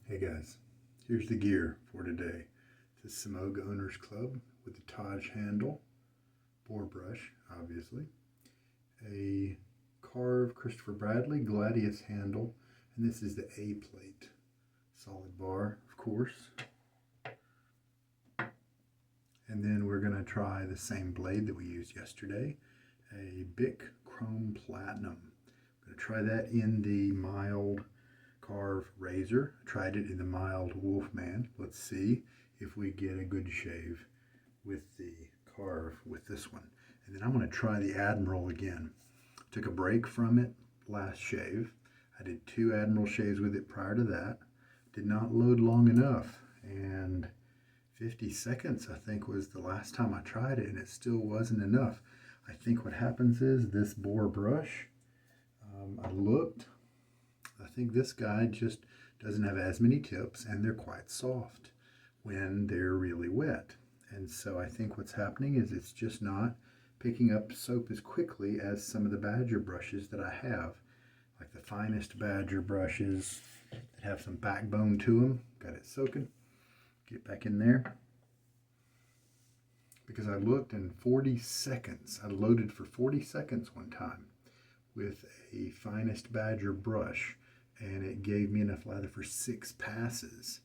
Hey guys, here's the gear for today. It's a Semogue Owners Club with the Taj handle, bore brush, obviously, a Karve Christopher Bradley Gladius handle, and this is the A plate. Solid bar, of course. And then we're going to try the same blade that we used yesterday, a Bic Chrome Platinum. I'm going to try that in the mild Karve razor. I tried it in the mild Wolfman. Let's see if we get a good shave with the Karve with this one. And then I'm going to try the Admiral again. Took a break from it last shave. I did 2 Admiral shaves with it prior to that. Did not load long enough, and 50 seconds I think was the last time I tried it, and it still wasn't enough. I think what happens is this bore brush, I looked, I think this guy just doesn't have as many tips, and they're quite soft when they're really wet. And so I think what's happening is it's just not picking up soap as quickly as some of the Badger brushes that I have, like the finest Badger brushes that have some backbone to them. Got it soaking. Get back in there. Because I looked in 40 seconds. I loaded for 40 seconds one time with a finest Badger brush, and it gave me enough lather for 6 passes.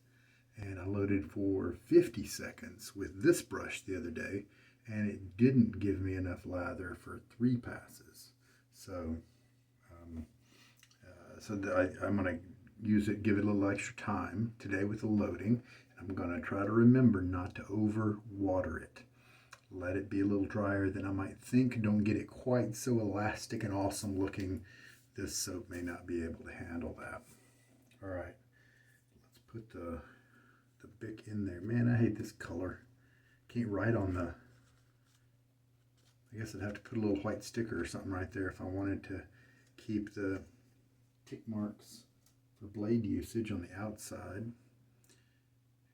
And I loaded for 50 seconds with this brush the other day, and it didn't give me enough lather for 3 passes. So, I'm going to use it, give it a little extra time today with the loading. I'm going to try to remember not to over water it. Let it be a little drier than I might think. Don't get it quite so elastic and awesome looking. This soap may not be able to handle that. All right, let's put the Bic in there. Man, I hate this color. Can't write on the, I guess I'd have to put a little white sticker or something right there if I wanted to keep the tick marks for blade usage on the outside.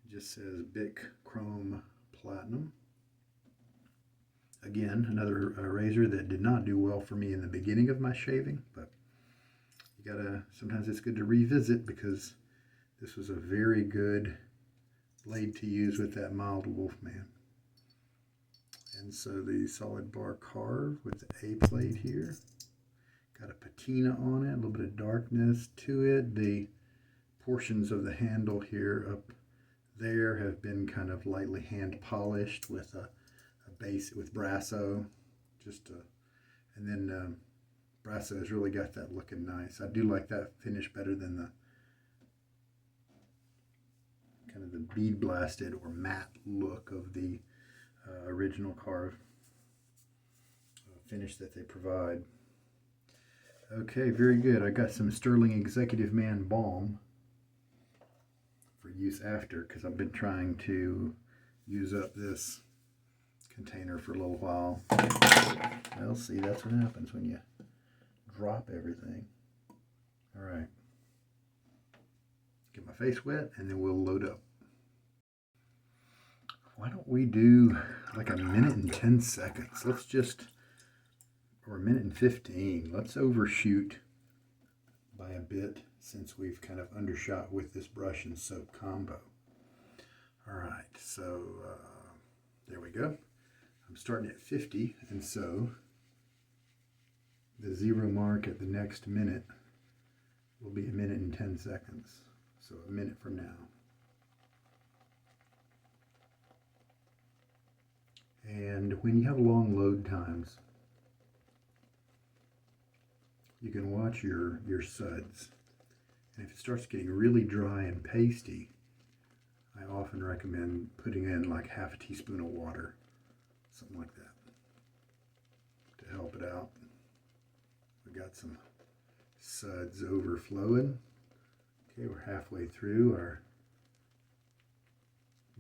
It just says Bic Chrome Platinum. Again, another razor that did not do well for me in the beginning of my shaving, but you gotta, sometimes it's good to revisit, because this was a very good blade to use with that mild Wolfman. And so the solid bar Karve with the A plate here. Got a patina on it, a little bit of darkness to it. The portions of the handle here up there have been kind of lightly hand polished with a base with Brasso, and then Brasso has really got that looking nice. I do like that finish better than the kind of the bead blasted or matte look of the original Karve finish that they provide. Okay, very good. I got some Stirling Executive Man Balm for use after, because I've been trying to use up this container for a little while. Well, see, that's what happens when you drop everything. All right. Get my face wet, and then we'll load up. Why don't we do like a minute and 10 seconds? Let's just, or a minute and 15. Let's overshoot by a bit, since we've kind of undershot with this brush and soap combo. All right, so there we go. I'm starting at 50, and so the 0 mark at the next minute will be a minute and 10 seconds. So a minute from now. And when you have long load times, you can watch your suds. And if it starts getting really dry and pasty, I often recommend putting in like half a teaspoon of water, something like that, to help it out. We got some suds overflowing. Okay, we're halfway through our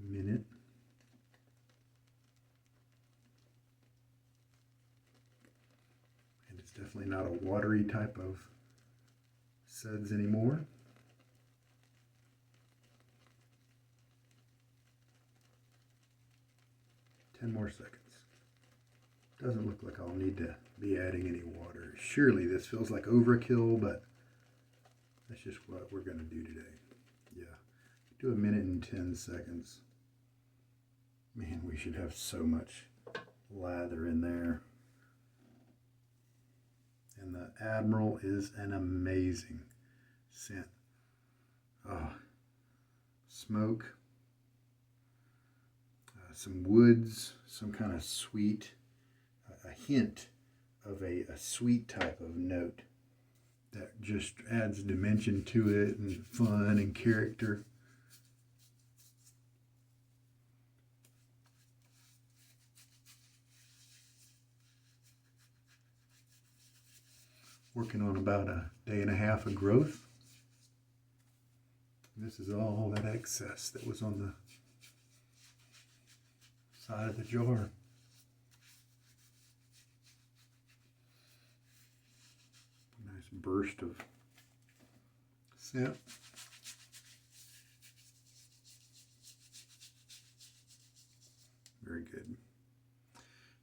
minute. And it's definitely not a watery type of suds anymore. Ten more seconds. Doesn't look like I'll need to be adding any water. Surely this feels like overkill, but that's just what we're going to do today. Yeah. Do a minute and 10 seconds. Man, we should have so much lather in there. And the Admiral is an amazing scent. Oh, smoke, some woods, some kind of sweet, a hint of a sweet type of note that just adds dimension to it and fun and character. Working on about a day and a half of growth. This is all that excess that was on the side of the jar. Nice burst of scent. Very good.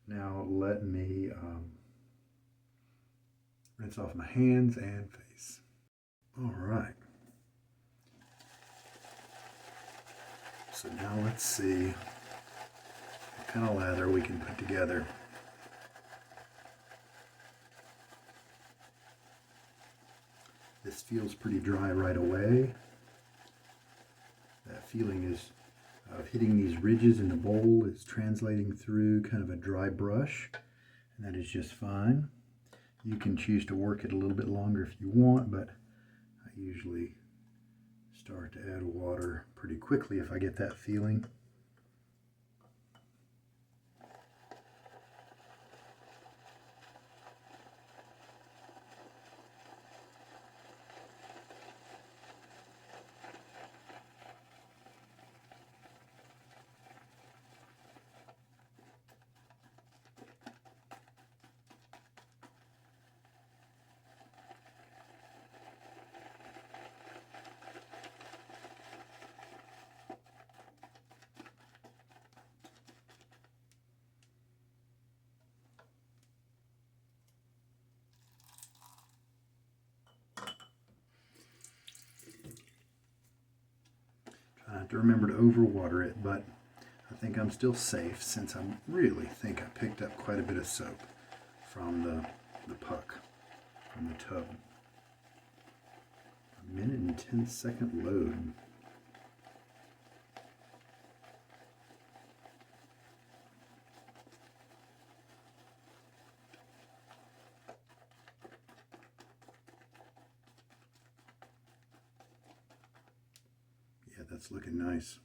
Now let me rinse off my hands and face. All right. So now let's see what kind of lather we can put together. This feels pretty dry right away. That feeling is of hitting these ridges in the bowl is translating through kind of a dry brush, and that is just fine. You can choose to work it a little bit longer if you want, but I usually start to add water pretty quickly if I get that feeling. I have to remember to overwater it, but I think I'm still safe since I really think I picked up quite a bit of soap from the puck, from the tub. A minute and 10-second load. That's looking nice.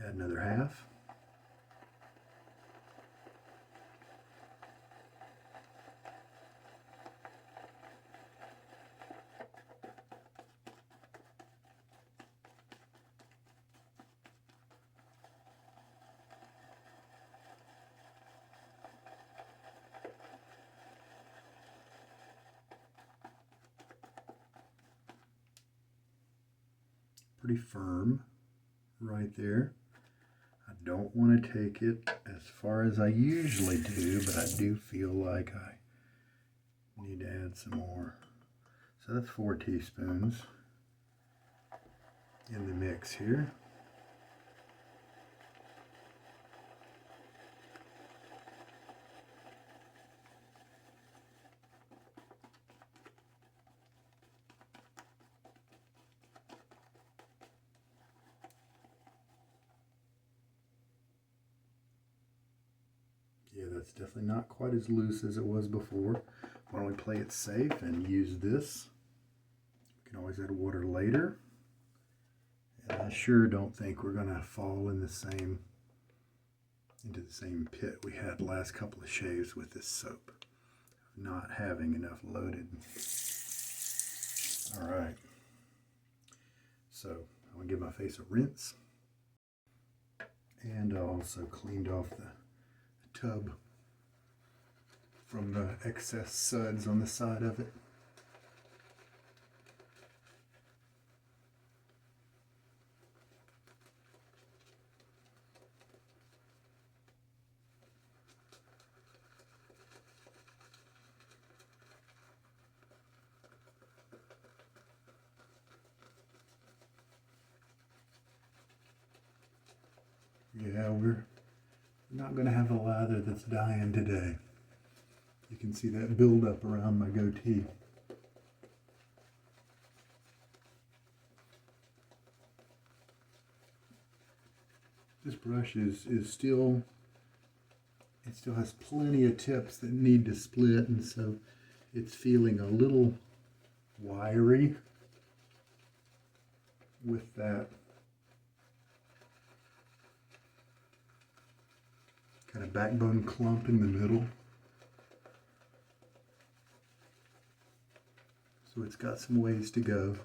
Add another half. Pretty firm right there. I don't want to take it as far as I usually do, but I do feel like I need to add some more. So that's 4 teaspoons in the mix here. Yeah, that's definitely not quite as loose as it was before. Why don't we play it safe and use this? We can always add water later. And I sure don't think we're going to fall in into the same pit we had the last couple of shaves with this soap. Not having enough loaded. All right. So I'm going to give my face a rinse. And I also cleaned off the tub from the excess suds on the side of it. Yeah, we're not going to have a lather that's dying today. You can see that buildup around my goatee. This brush is still, it still has plenty of tips that need to split, and so it's feeling a little wiry with that kind of backbone clump in the middle. So it's got some ways to go.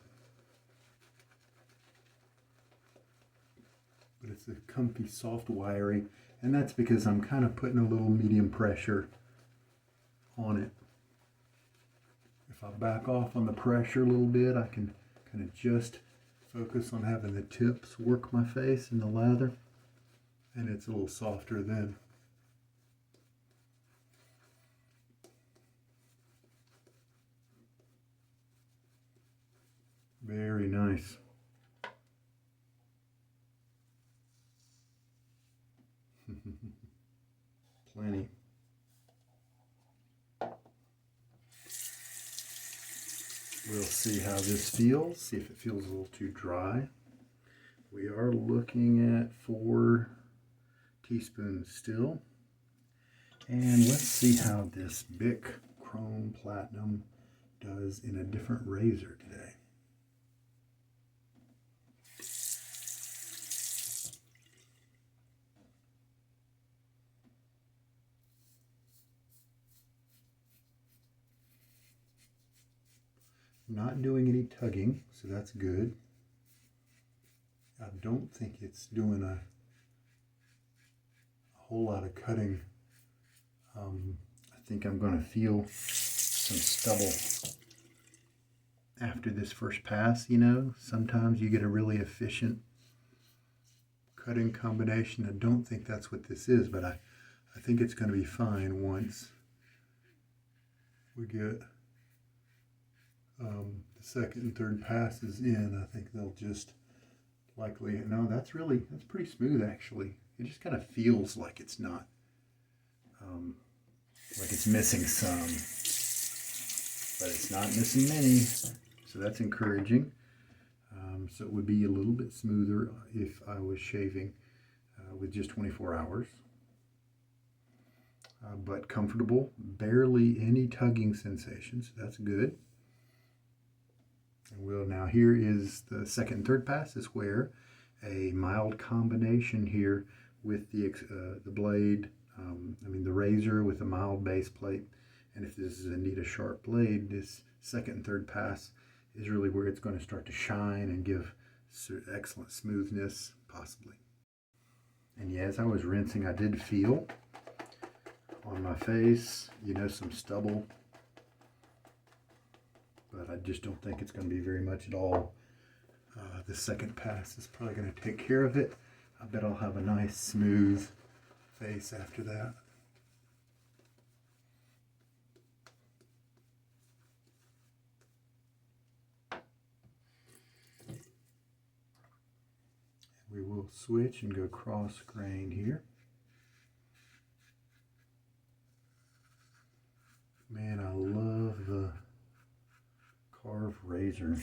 But it's a comfy, soft, wiry, and that's because I'm kind of putting a little medium pressure on it. If I back off on the pressure a little bit, I can kind of just focus on having the tips work my face in the lather, and it's a little softer then. Very nice. Plenty. We'll see how this feels, see if it feels a little too dry. We are looking at 4 teaspoons still. And let's see how this Bic Chrome Platinum does in a different razor today. Not doing any tugging, so that's good. I don't think it's doing a whole lot of cutting. I think I'm going to feel some stubble after this first pass, you know. Sometimes you get a really efficient cutting combination. I don't think that's what this is, but I think it's going to be fine once we get the second and third passes in. I think they'll just likely, no, that's pretty smooth actually. It just kind of feels like it's not, like it's missing some, but it's not missing many, so that's encouraging. So it would be a little bit smoother if I was shaving with just 24 hours. But comfortable, barely any tugging sensation, so that's good. And now here is the second and third pass, is where a mild combination here with the blade, the razor with a mild base plate, and if this is indeed a sharp blade, this second and third pass is really where it's going to start to shine and give excellent smoothness, possibly. And yeah, as I was rinsing, I did feel on my face, you know, some stubble, but I just don't think it's going to be very much at all. The second pass is probably going to take care of it. I bet I'll have a nice smooth face after that. We will switch and go cross grain here. Man, I love the Karve razor.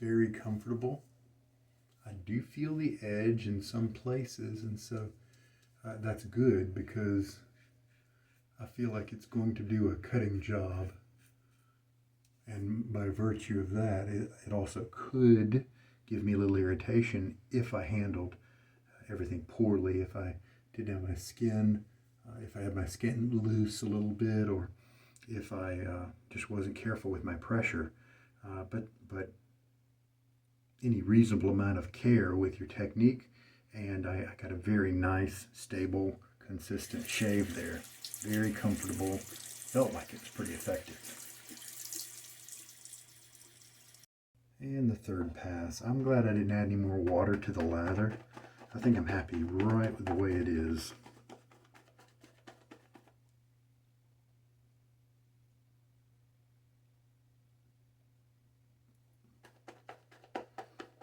Very comfortable. I do feel the edge in some places, and so that's good because I feel like it's going to do a cutting job. And by virtue of that, it also could give me a little irritation if I handled everything poorly, if I did have my skin, if I had my skin loose a little bit, or if I just wasn't careful with my pressure. But any reasonable amount of care with your technique, and I got a very nice, stable, consistent shave there. Very comfortable. Felt like it was pretty effective. And the third pass. I'm glad I didn't add any more water to the lather. I think I'm happy right with the way it is.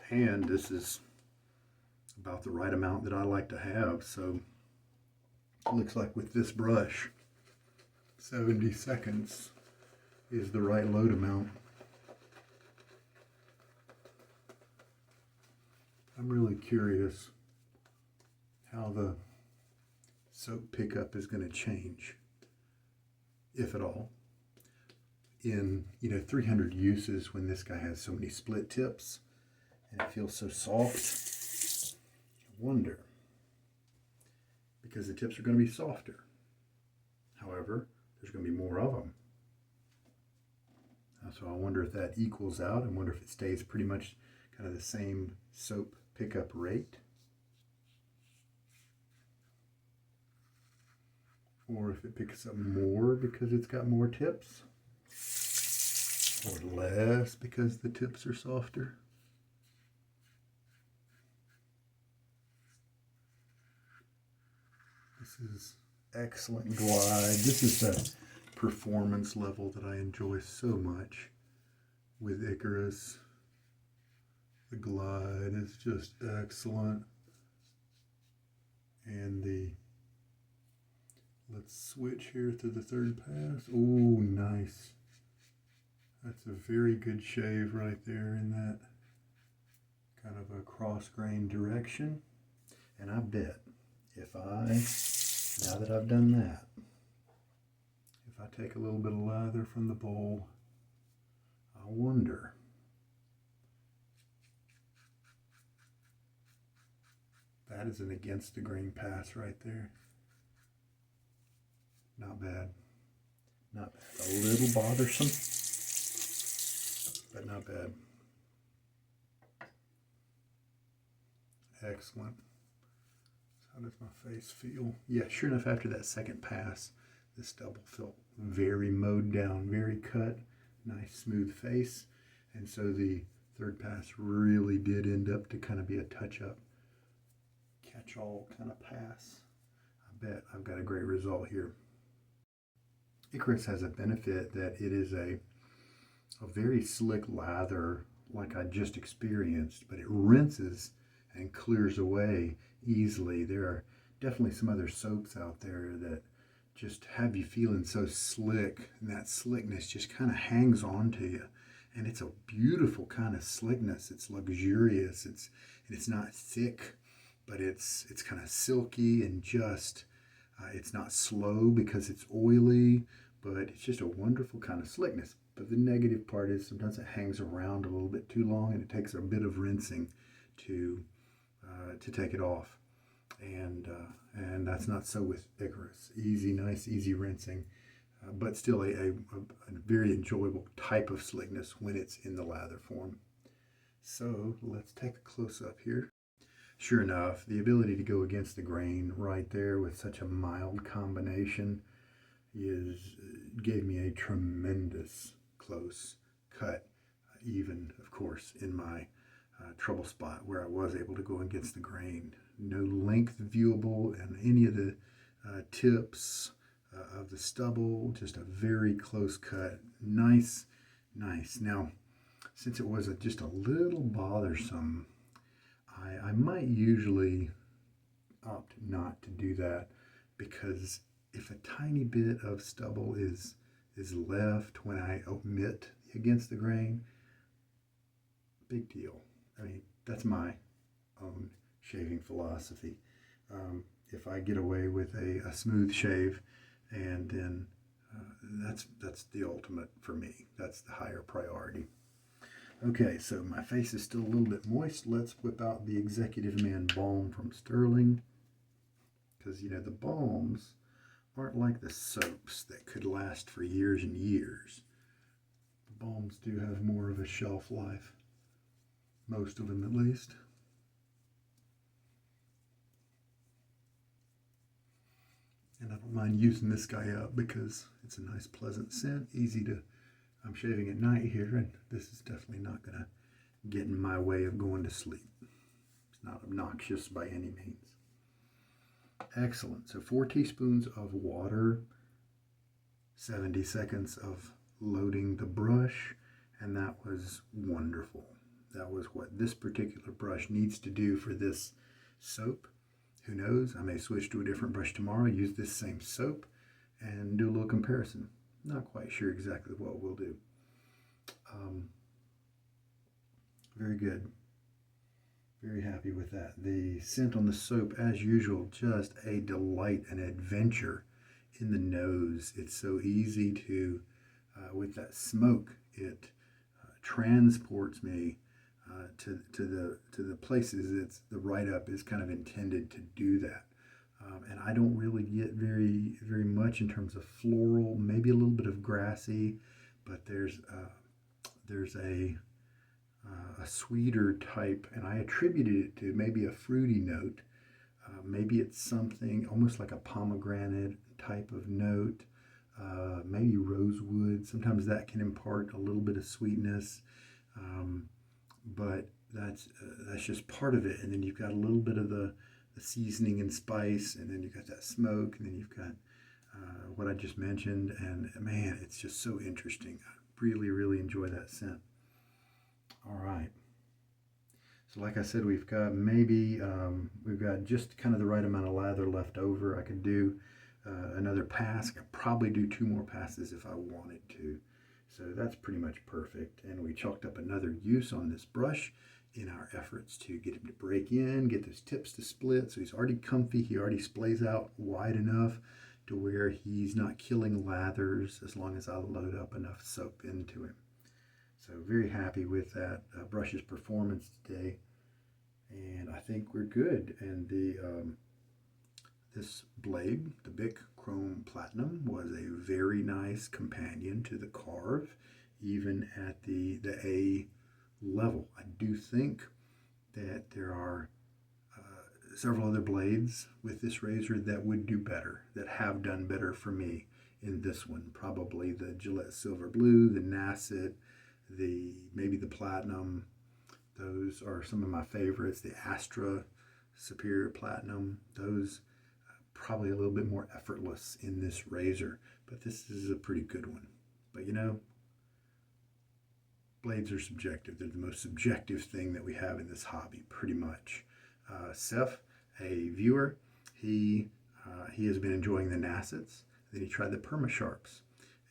And this is about the right amount that I like to have. So it looks like with this brush, 70 seconds is the right load amount. I'm really curious how the soap pickup is going to change, if at all. In 300 uses, when this guy has so many split tips and it feels so soft, I wonder, because the tips are going to be softer. However, there's going to be more of them. So I wonder if that equals out. I wonder if it stays pretty much kind of the same soap pickup rate, or if it picks up more because it's got more tips, or less because the tips are softer. This is excellent glide. This is the performance level that I enjoy so much with Icarus. The glide is just excellent. And let's switch here to the third pass. Oh, nice. That's a very good shave right there in that kind of a cross-grain direction. And I bet now that I've done that, if I take a little bit of lather from the bowl, I wonder that is an against the grain pass right there. Not bad. Not bad. A little bothersome, but not bad. Excellent. How does my face feel? Yeah, sure enough, after that second pass, this stubble felt very mowed down, very cut, nice smooth face. And so the third pass really did end up to kind of be a touch-up, catch-all kind of pass. I bet I've got a great result here. Icarus has a benefit that it is a very slick lather like I just experienced, but it rinses and clears away easily. There are definitely some other soaps out there that just have you feeling so slick, and that slickness just kind of hangs on to you. And it's a beautiful kind of slickness. It's luxurious. It's not thick, but it's kind of silky and just it's not slow because it's oily, but it's just a wonderful kind of slickness. But the negative part is sometimes it hangs around a little bit too long, and it takes a bit of rinsing to take it off. And that's not so with Icarus. Nice, easy rinsing, but still a very enjoyable type of slickness when it's in the lather form. So let's take a close-up here. Sure enough, the ability to go against the grain right there with such a mild combination gave me a tremendous close cut, even, of course, in my trouble spot where I was able to go against the grain. No length viewable and any of the tips of the stubble, just a very close cut. Nice. Now, since it was just a little bothersome, I might usually opt not to do that, because if a tiny bit of stubble is left when I omit against the grain, big deal. I mean, that's my own shaving philosophy. if I get away with a smooth shave, and then that's the ultimate for me. That's the higher priority. Okay, so my face is still a little bit moist. Let's whip out the Executive Man Balm from Stirling. Because, you know, the balms aren't like the soaps that could last for years and years. The balms do have more of a shelf life. Most of them, at least. And I don't mind using this guy up because it's a nice, pleasant scent. Easy to... I'm shaving at night here, and this is definitely not going to get in my way of going to sleep. It's not obnoxious by any means. Excellent. So 4 teaspoons of water, 70 seconds of loading the brush, and that was wonderful. That was what this particular brush needs to do for this soap. Who knows? I may switch to a different brush tomorrow, use this same soap, and do a little comparison. Not quite sure exactly what we'll do. Very good. Very happy with that. The scent on the soap, as usual, just a delight, an adventure in the nose. It's so easy to, with that smoke, it transports me to the places it's the write-up is kind of intended to do that. And I don't really get very much in terms of floral, maybe a little bit of grassy, but there's a sweeter type, and I attributed it to maybe a fruity note. Maybe it's something almost like a pomegranate type of note, maybe rosewood. Sometimes that can impart a little bit of sweetness, but that's just part of it. And then you've got a little bit of the seasoning and spice, and then you've got that smoke, and then you've got what I just mentioned. And man, it's just so interesting. I really enjoy that scent. All right. So like I said, we've got just kind of the right amount of lather left over. I could do another pass. I could probably do 2 more passes if I wanted to. So that's pretty much perfect. And we chalked up another use on this brush in our efforts to get him to break in, get those tips to split. So he's already comfy. He already splays out wide enough to where he's not killing lathers as long as I load up enough soap into him. So very happy with that brush's performance today, and I think we're good. And this blade, the Bic Chrome Platinum, was a very nice companion to the Karve, even at the A level. I do think that there are several other blades with this razor that would do better, that have done better for me in this one. Probably the Gillette Silver Blue, the Nasset, maybe the Platinum. Those are some of my favorites. The Astra Superior Platinum. Those probably a little bit more effortless in this razor, but this is a pretty good one. But you know, blades are subjective. They're the most subjective thing that we have in this hobby, pretty much. Seth, a viewer, he has been enjoying the Nassets. Then he tried the Perma-Sharps,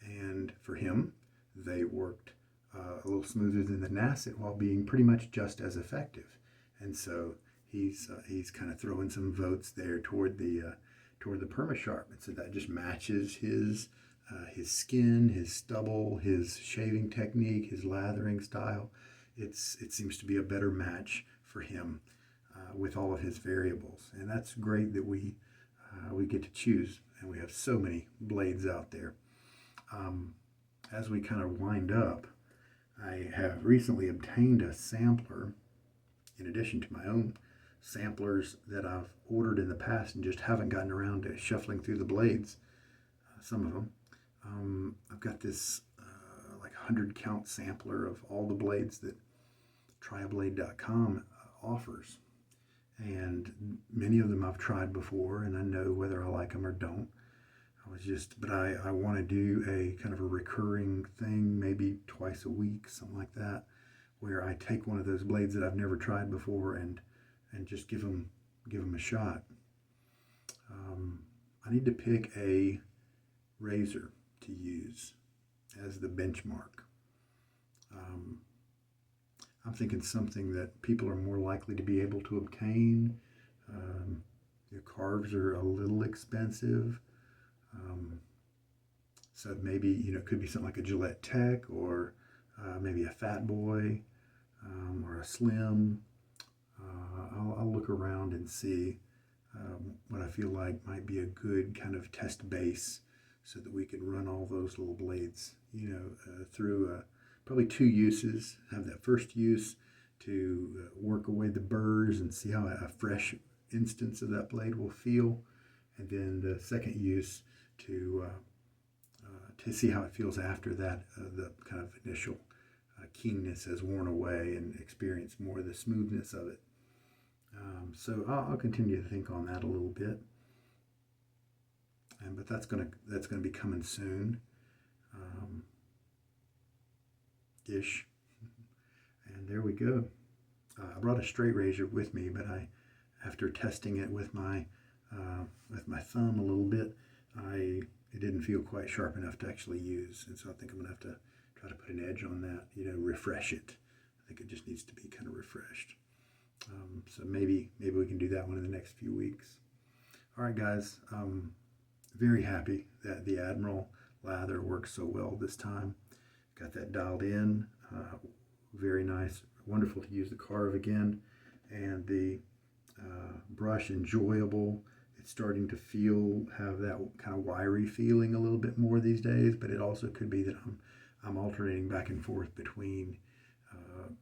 and for him, they worked a little smoother than the Nasset while being pretty much just as effective. And so he's kind of throwing some votes there toward the Perma-Sharp, and so that just matches his skin, his stubble, his shaving technique, his lathering style. It seems to be a better match for him with all of his variables, and that's great that we get to choose, and we have so many blades out there. As we kind of wind up, I have recently obtained a sampler, in addition to my own samplers that I've ordered in the past and just haven't gotten around to shuffling through the blades, some of them. I've got this like 100 count sampler of all the blades that tryablade.com offers, and many of them I've tried before, and I know whether I like them or don't. But I want to do a kind of a recurring thing, maybe twice a week, something like that, where I take one of those blades that I've never tried before and just give them a shot. I need to pick a razor to use as the benchmark. I'm thinking something that people are more likely to be able to obtain. Your Karves are a little expensive. So maybe, it could be something like a Gillette Tech, or maybe a Fat Boy, or a Slim. I'll look around and see what I feel like might be a good kind of test base, so that we can run all those little blades, through probably 2 uses. Have that first use to work away the burrs and see how a fresh instance of that blade will feel, and then the second use to see how it feels after that, the kind of initial keenness has worn away, and experience more of the smoothness of it. So I'll continue to think on that a little bit, but that's gonna be coming soon, ish. And there we go. I brought a straight razor with me, but after testing it with my thumb a little bit, it didn't feel quite sharp enough to actually use, and so I think I'm gonna have to try to put an edge on that, refresh it. I think it just needs to be kind of refreshed. So maybe we can do that one in the next few weeks. All right, guys. Very happy that the Admiral lather works so well this time. Got that dialed in. Very nice. Wonderful to use the Karve again, and the brush enjoyable. It's starting to have that kind of wiry feeling a little bit more these days, but it also could be that I'm alternating back and forth between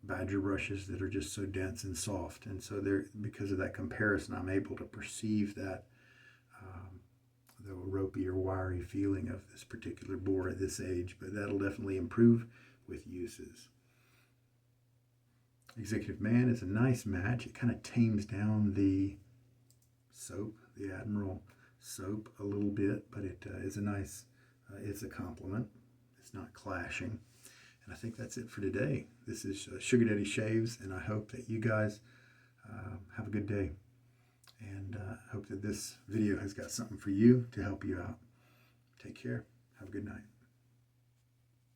Badger brushes that are just so dense and soft, and so because of that comparison, I'm able to perceive that the ropey or wiry feeling of this particular boar at this age, but that'll definitely improve with uses. Executive Man is a nice match. It kind of tames down the soap, the Admiral soap, a little bit, but it is a nice, it's a compliment. It's not clashing. And I think that's it for today. This is Sugar Daddy Shaves, and I hope that you guys have a good day. And I hope that this video has got something for you to help you out. Take care. Have a good night.